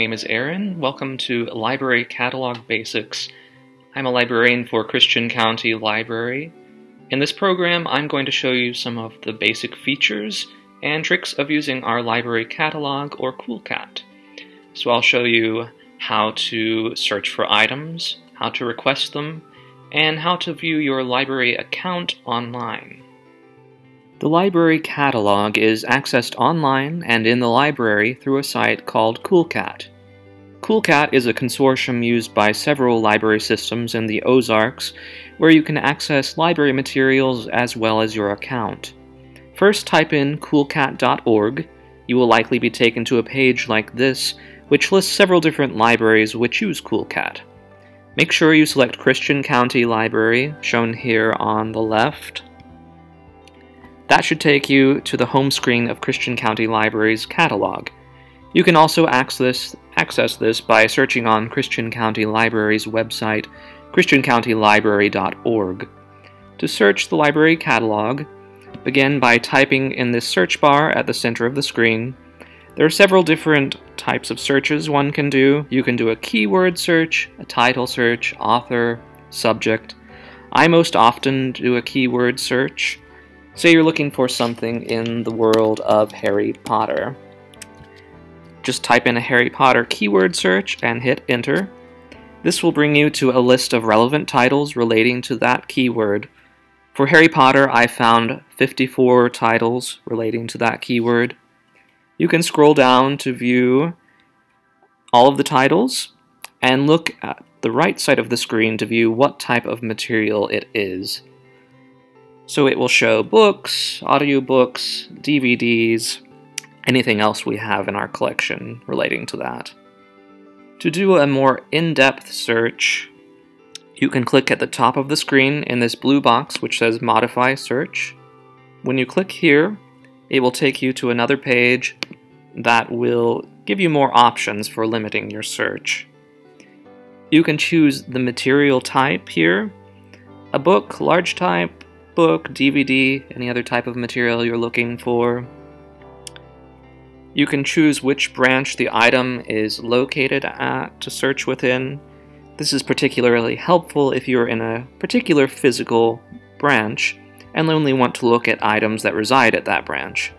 name is Aaron. Welcome to Library Catalog Basics. I'm a librarian for Christian County Library. In this program, I'm going to show you some of the basic features and tricks of using our library catalog or CoolCat. So I'll show you how to search for items, how to request them, and how to view your library account online. The library catalog is accessed online and in the library through a site called CoolCat. CoolCat is a consortium used by several library systems in the Ozarks where you can access library materials as well as your account. First, type in coolcat.org. You will likely be taken to a page like this, which lists several different libraries which use CoolCat. Make sure you select Christian County Library, shown here on the left. That should take you to the home screen of Christian County Library's catalog. You can also access this by searching on Christian County Library's website, christiancountylibrary.org. To search the library catalog, begin by typing in this search bar at the center of the screen. There are several different types of searches one can do. You can do a keyword search, a title search, author, subject. I most often do a keyword search. Say you're looking for something in the world of Harry Potter. Just type in a Harry Potter keyword search and hit enter. This will bring you to a list of relevant titles relating to that keyword. For Harry Potter, I found 54 titles relating to that keyword. You can scroll down to view all of the titles and look at the right side of the screen to view what type of material it is. So it will show books, audiobooks, DVDs, anything else we have in our collection relating to that. To do a more in-depth search, you can click at the top of the screen in this blue box which says Modify Search. When you click here, it will take you to another page that will give you more options for limiting your search. You can choose the material type here, a book, large type, book, DVD, any other type of material you're looking for. You can choose which branch the item is located at to search within. This is particularly helpful if you're in a particular physical branch and only want to look at items that reside at that branch.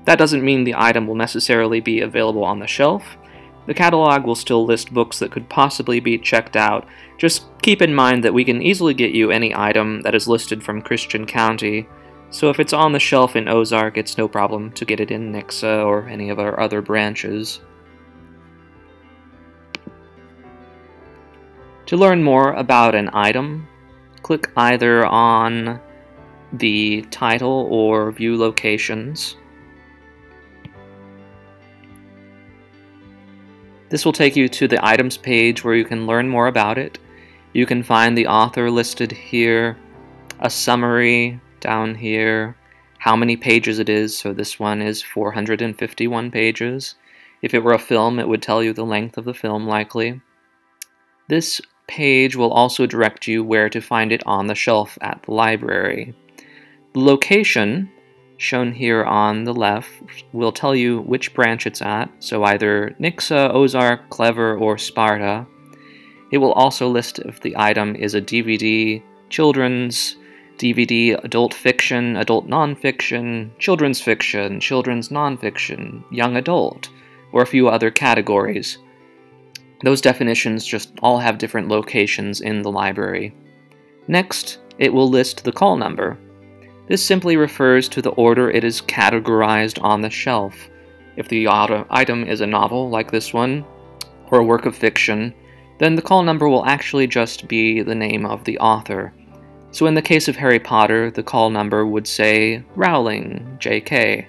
That doesn't mean the item will necessarily be available on the shelf. The catalog will still list books that could possibly be checked out. Just keep in mind that we can easily get you any item that is listed from Christian County, so if it's on the shelf in Ozark, it's no problem to get it in Nixa or any of our other branches. To learn more about an item, click either on the title or view locations. This will take you to the items page where you can learn more about it. You can find the author listed here, a summary down here, how many pages it is, so this one is 451 pages. If it were a film, it would tell you the length of the film likely. This page will also direct you where to find it on the shelf at the library. The location, shown here on the left, will tell you which branch it's at, so either Nixa, Ozark, Clever, or Sparta. It will also list if the item is a DVD, children's, DVD, adult fiction, adult nonfiction, children's fiction, children's nonfiction, young adult, or a few other categories. Those definitions just all have different locations in the library. Next, it will list the call number. This simply refers to the order it is categorized on the shelf. If the item is a novel, like this one, or a work of fiction, then the call number will actually just be the name of the author. So in the case of Harry Potter, the call number would say Rowling, J.K.,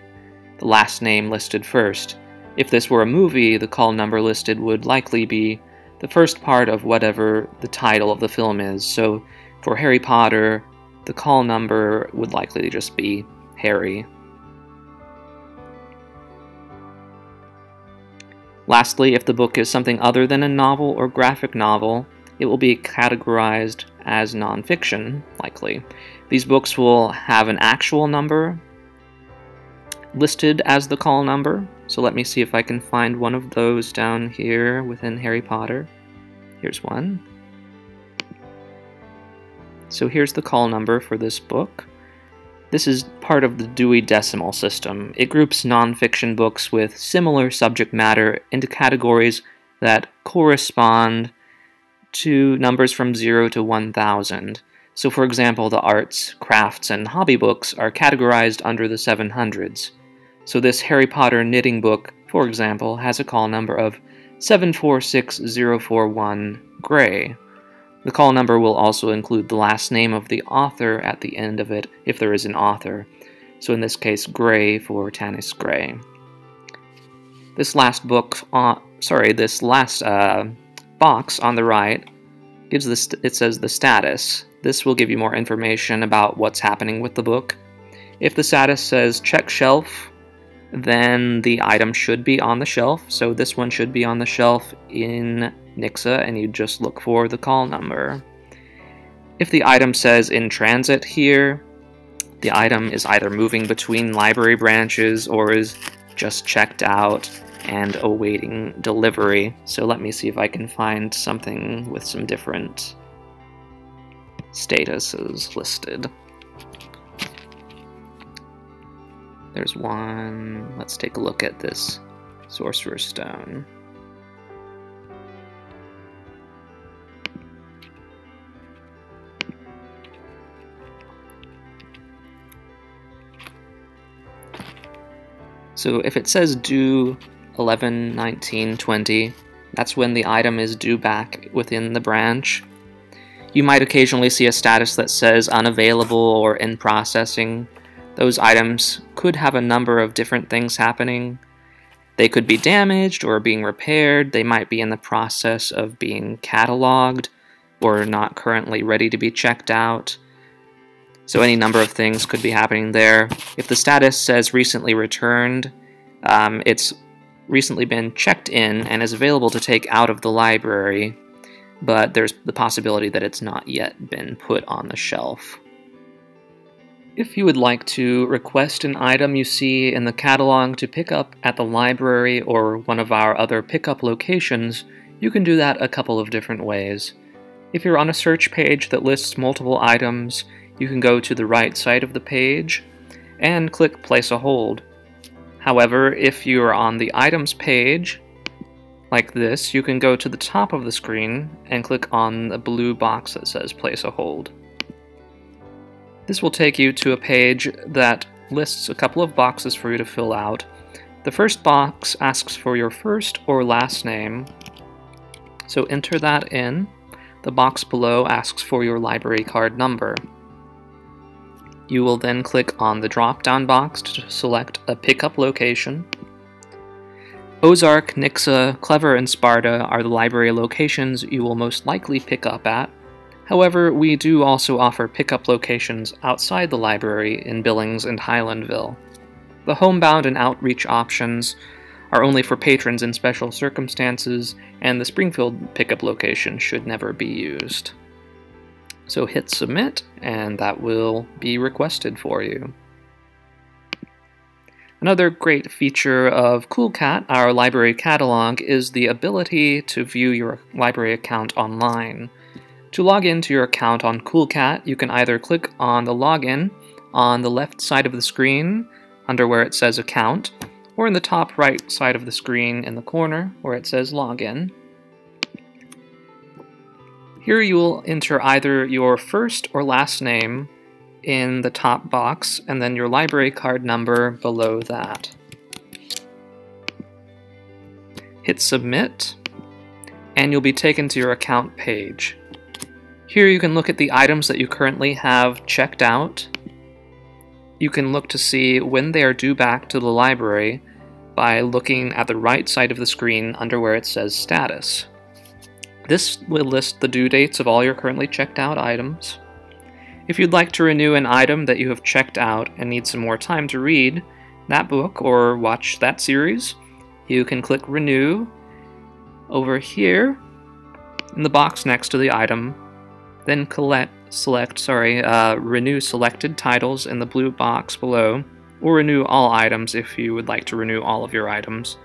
the last name listed first. If this were a movie, the call number listed would likely be the first part of whatever the title of the film is. So for Harry Potter, the call number would likely just be Harry. Lastly, if the book is something other than a novel or graphic novel, it will be categorized as nonfiction, likely. These books will have an actual number listed as the call number. So let me see if I can find one of those down here within Harry Potter. Here's one. So here's the call number for this book. This is part of the Dewey Decimal System. It groups nonfiction books with similar subject matter into categories that correspond to numbers from 0 to 1,000. So for example, the arts, crafts, and hobby books are categorized under the 700s. So this Harry Potter knitting book, for example, has a call number of 746041 Gray. The call number will also include the last name of the author at the end of it, if there is an author. So in this case, Gray for Tanis Gray. This last box on the right gives it says the status. This will give you more information about what's happening with the book. If the status says check shelf, then the item should be on the shelf. So this one should be on the shelf in Nixa, and you just look for the call number. If the item says in transit here, the item is either moving between library branches or is just checked out and awaiting delivery. So let me see if I can find something with some different statuses listed. There's one. Let's take a look at this Sorcerer's Stone. So if it says due 11, 19, 20, that's when the item is due back within the branch. You might occasionally see a status that says unavailable or in processing. Those items could have a number of different things happening. They could be damaged or being repaired. They might be in the process of being cataloged or not currently ready to be checked out. So any number of things could be happening there. If the status says recently returned, it's recently been checked in and is available to take out of the library, but there's the possibility that it's not yet been put on the shelf. If you would like to request an item you see in the catalog to pick up at the library or one of our other pickup locations, you can do that a couple of different ways. If you're on a search page that lists multiple items, you can go to the right side of the page and click Place a Hold. However, if you are on the items page, like this, you can go to the top of the screen and click on the blue box that says Place a Hold. This will take you to a page that lists a couple of boxes for you to fill out. The first box asks for your first or last name, so enter that in. The box below asks for your library card number. You will then click on the drop-down box to select a pickup location. Ozark, Nixa, Clever, and Sparta are the library locations you will most likely pick up at. However, we do also offer pickup locations outside the library in Billings and Highlandville. The homebound and outreach options are only for patrons in special circumstances, and the Springfield pickup location should never be used. So hit submit, and that will be requested for you. Another great feature of CoolCat, our library catalog, is the ability to view your library account online. To log into your account on CoolCat, you can either click on the login on the left side of the screen under where it says account, or in the top right side of the screen in the corner where it says login. Here you will enter either your first or last name in the top box, and then your library card number below that. Hit submit, and you'll be taken to your account page. Here you can look at the items that you currently have checked out. You can look to see when they are due back to the library by looking at the right side of the screen under where it says status. This will list the due dates of all your currently checked out items. If you'd like to renew an item that you have checked out and need some more time to read that book or watch that series, you can click Renew over here in the box next to the item, then select Renew Selected Titles in the blue box below, or renew all items if you would like to renew all of your items.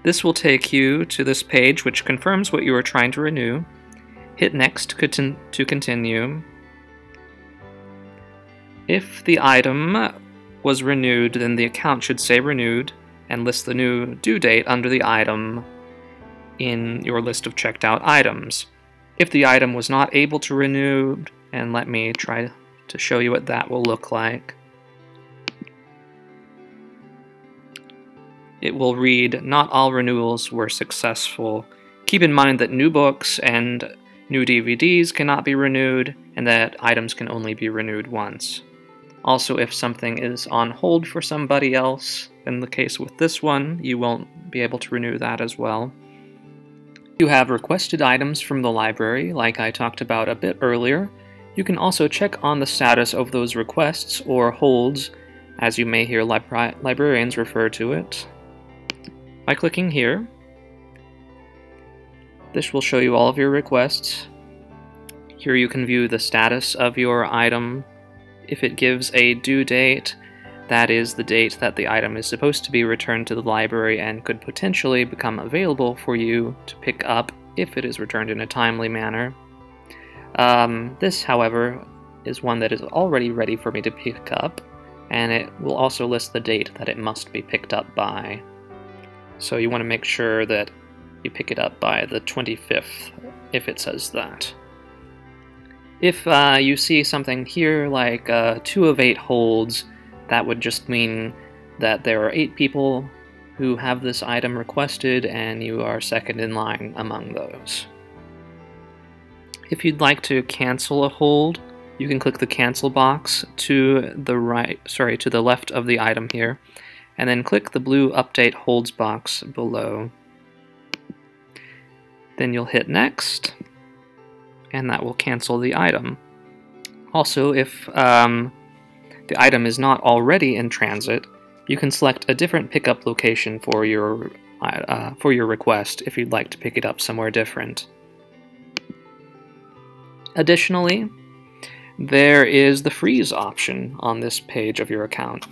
This will take you to this page which confirms what you are trying to renew. Hit Next to continue. If the item was renewed, then the account should say renewed and list the new due date under the item in your list of checked out items. If the item was not able to renew, and let me try to show you what that will look like. It will read, "Not all renewals were successful. Keep in mind that new books and new DVDs cannot be renewed, and that items can only be renewed once." Also, if something is on hold for somebody else, in the case with this one, you won't be able to renew that as well. You have requested items from the library, like I talked about a bit earlier. You can also check on the status of those requests or holds, as you may hear librarians refer to it, by clicking here. This will show you all of your requests. Here you can view the status of your item. If it gives a due date, that is the date that the item is supposed to be returned to the library and could potentially become available for you to pick up if it is returned in a timely manner. This, however, is one that is already ready for me to pick up, and it will also list the date that it must be picked up by. So you want to make sure that you pick it up by the 25th, if it says that. If you see something here like 2 of 8 holds, that would just mean that there are 8 people who have this item requested, and you are second in line among those. If you'd like to cancel a hold, you can click the cancel box to the left of the item here, and then click the blue update holds box below. Then you'll hit next, and that will cancel the item. Also, if the item is not already in transit, you can select a different pickup location for your request if you'd like to pick it up somewhere different. Additionally, there is the freeze option on this page of your account.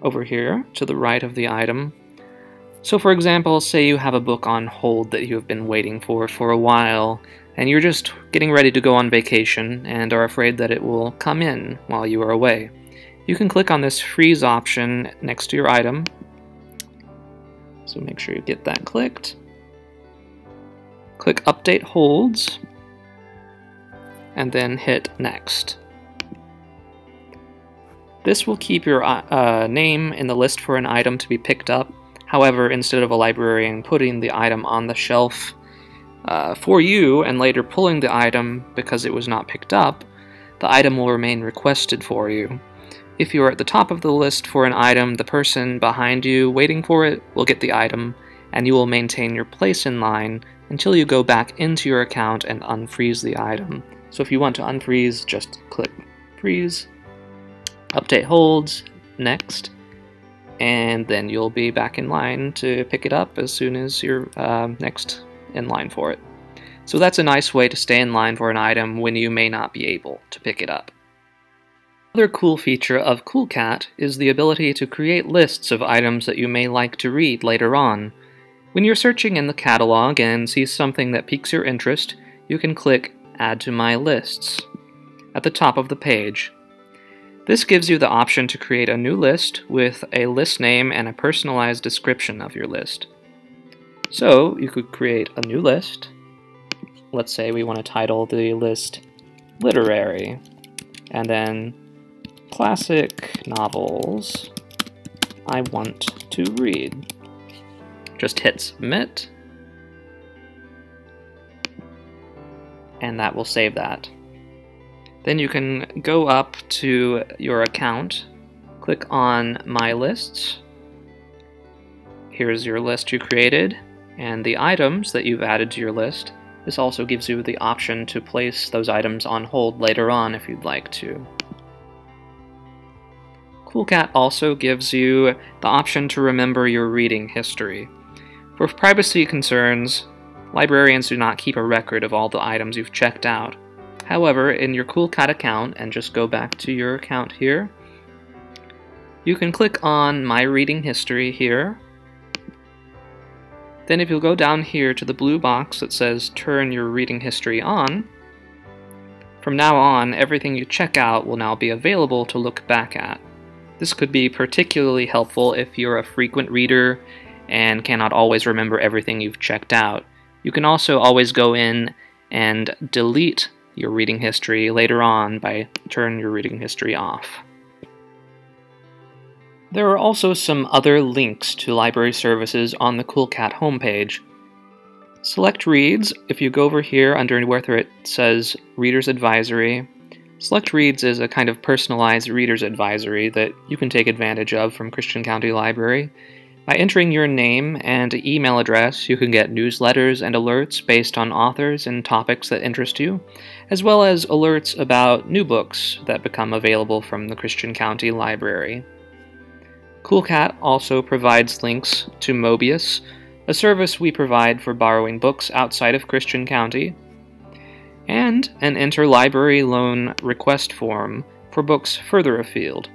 Over here, to the right of the item. So for example, say you have a book on hold that you have been waiting for a while, and you're just getting ready to go on vacation and are afraid that it will come in while you are away. You can click on this freeze option next to your item. So make sure you get that clicked. Click Update Holds, and then hit Next. This will keep your name in the list for an item to be picked up. However, instead of a librarian putting the item on the shelf for you and later pulling the item because it was not picked up, the item will remain requested for you. If you are at the top of the list for an item, the person behind you waiting for it will get the item, and you will maintain your place in line until you go back into your account and unfreeze the item. So if you want to unfreeze, just click Freeze, Update Holds, Next, and then you'll be back in line to pick it up as soon as you're next in line for it. So that's a nice way to stay in line for an item when you may not be able to pick it up. Another cool feature of CoolCat is the ability to create lists of items that you may like to read later on. When you're searching in the catalog and see something that piques your interest, you can click Add to My Lists at the top of the page. This gives you the option to create a new list with a list name and a personalized description of your list. So you could create a new list. Let's say we want to title the list Literary, and then Classic Novels I Want to Read. Just hit Submit, and that will save that. Then you can go up to your account, click on My Lists. Here's your list you created, and the items that you've added to your list. This also gives you the option to place those items on hold later on if you'd like to. CoolCat also gives you the option to remember your reading history. For privacy concerns, librarians do not keep a record of all the items you've checked out. However, in your CoolCat account, and just go back to your account here, You can click on My Reading History here. Then if you'll go down here to the blue box that says Turn Your Reading History On, from now on, everything you check out will now be available to look back at. This could be particularly helpful if you're a frequent reader and cannot always remember everything you've checked out. You can also always go in and delete your reading history later on by turning your reading history off. There are also some other links to library services on the CoolCat homepage. Select Reads. If you go over here under where it says Reader's Advisory, Select Reads is a kind of personalized reader's advisory that you can take advantage of from Christian County Library. By entering your name and email address, you can get newsletters and alerts based on authors and topics that interest you, as well as alerts about new books that become available from the Christian County Library. CoolCat also provides links to Mobius, a service we provide for borrowing books outside of Christian County, and an Interlibrary Loan request form for books further afield.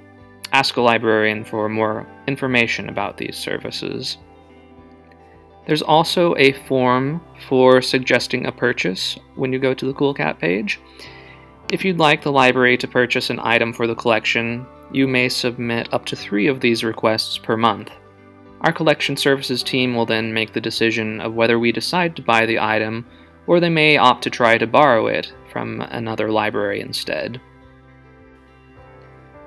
Ask a librarian for more information about these services. There's also a form for suggesting a purchase when you go to the CoolCat page. If you'd like the library to purchase an item for the collection, you may submit up to 3 of these requests per month. Our collection services team will then make the decision of whether we decide to buy the item, or they may opt to try to borrow it from another library instead.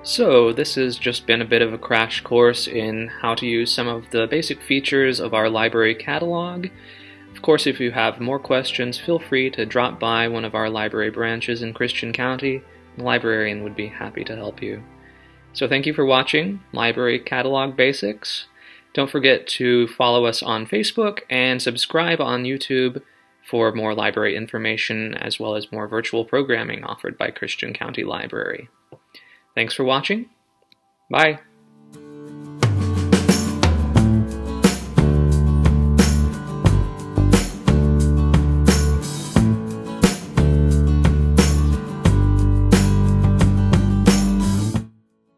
So, this has just been a bit of a crash course in how to use some of the basic features of our library catalog. Of course, if you have more questions, feel free to drop by one of our library branches in Christian County. The librarian would be happy to help you. So thank you for watching Library Catalog Basics. Don't forget to follow us on Facebook and subscribe on YouTube for more library information as well as more virtual programming offered by Christian County Library. Thanks for watching. Bye.